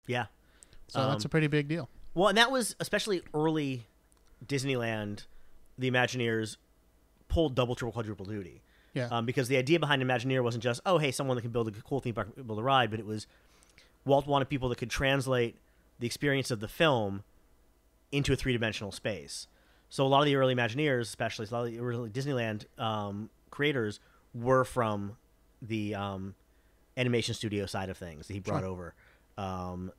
Yeah. So that's a pretty big deal. Well, and that was especially early Disneyland. The Imagineers pulled double, triple, quadruple duty. Yeah. Because the idea behind Imagineer wasn't just, oh, hey, someone that can build a cool theme park, build a ride, but it was Walt wanted people that could translate the experience of the film into a three-dimensional space. So a lot of the early Imagineers, especially a lot of the early Disneyland creators, were from the animation studio side of things that he brought over.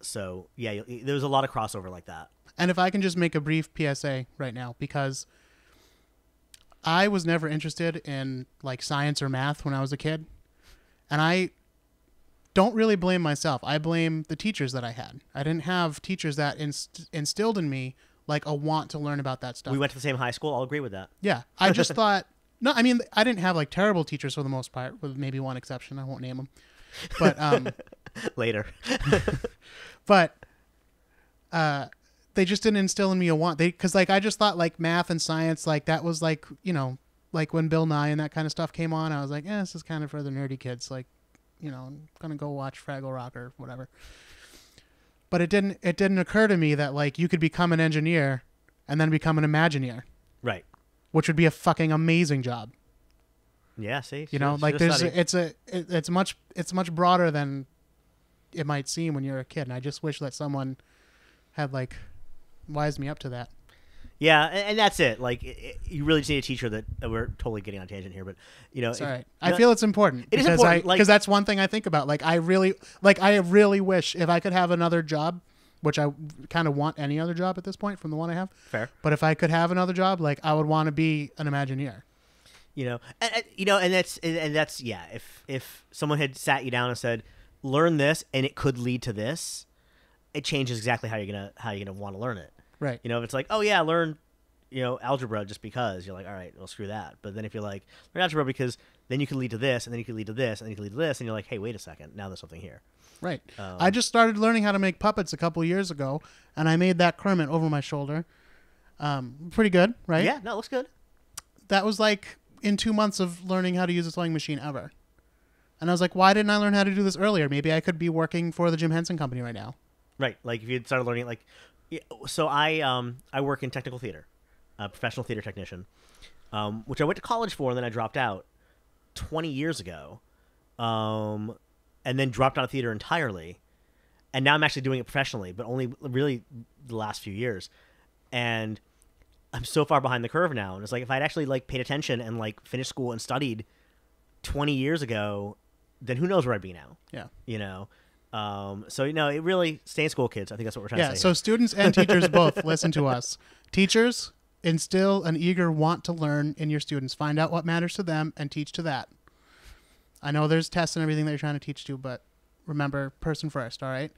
So, yeah, there was a lot of crossover like that. And if I can just make a brief PSA right now, because I was never interested in like science or math when I was a kid. And I don't really blame myself. I blame the teachers that I had. I didn't have teachers that instilled in me like a want to learn about that stuff. We went to the same high school. I'll agree with that. Yeah. I just thought, no, I mean, I didn't have like terrible teachers for the most part, with maybe one exception. I won't name them. But later. But they just didn't instill in me a want. Because like I just thought like math and science, like that was like, you know, like when Bill Nye and that kind of stuff came on, I was like, this is kind of for the nerdy kids. Like, you know, I'm gonna go watch Fraggle Rock or whatever. But it didn't occur to me that like you could become an engineer and then become an Imagineer. Right. Which would be a fucking amazing job. Yeah, see, you know, like it's much broader than it might seem when you're a kid, and I just wish that someone had like wised me up to that. Yeah, and that's it. Like, you really just need a teacher that we're totally getting on a tangent here, but you know, it's all right. I feel it's important. It is important because that's one thing I think about. Like, I really wish if I could have another job, which I kind of want any other job at this point from the one I have. Fair. But if I could have another job, like I would want to be an Imagineer. You know, and that's yeah. If someone had sat you down and said, "Learn this," and it could lead to this, it changes exactly how you're gonna want to learn it. Right. You know, if it's like, oh yeah, learn, algebra just because, you're like, all right, well, screw that. But then if you're like, learn algebra because then you can lead to this, and then you can lead to this, and then you can lead to this, and you're like, hey, wait a second, now there's something here. Right. I just started learning how to make puppets a couple years ago, and I made that Kermit over my shoulder. Pretty good, right? Yeah, no, it looks good. That was like in 2 months of learning how to use a sewing machine ever. And I was like, why didn't I learn how to do this earlier? Maybe I could be working for the Jim Henson Company right now. Right. Like if you had started learning, like, so I work in technical theater, professional theater technician, which I went to college for, and then I dropped out 20 years ago, and then dropped out of theater entirely. And now I'm actually doing it professionally, but only really the last few years. And I'm so far behind the curve now. And it's like, if I'd actually like paid attention and like finished school and studied 20 years ago, then who knows where I'd be now? Yeah. You know? So, it really, stay in school, kids. I think that's what we're trying to say. Yeah, so students and teachers both listen to us. Teachers, instill an eager want to learn in your students. Find out what matters to them and teach to that. I know there's tests and everything that you're trying to teach to, but remember, person first, all right?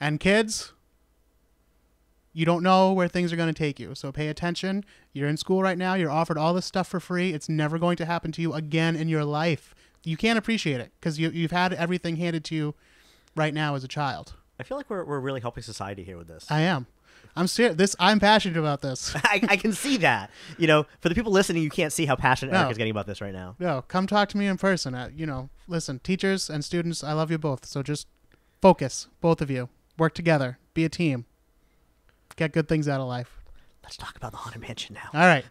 And kids, you don't know where things are going to take you, so pay attention. You're in school right now. You're offered all this stuff for free. It's never going to happen to you again in your life. You can't appreciate it because you've had everything handed to you right now as a child. I feel like we're really helping society here with this. I am. I'm serious. I'm passionate about this. I can see that. For the people listening, you can't see how passionate Eric is getting about this right now. No, come talk to me in person. Listen, teachers and students, I love you both. So just focus, both of you. Work together. Be a team. Get good things out of life. Let's talk about the Haunted Mansion now. All right.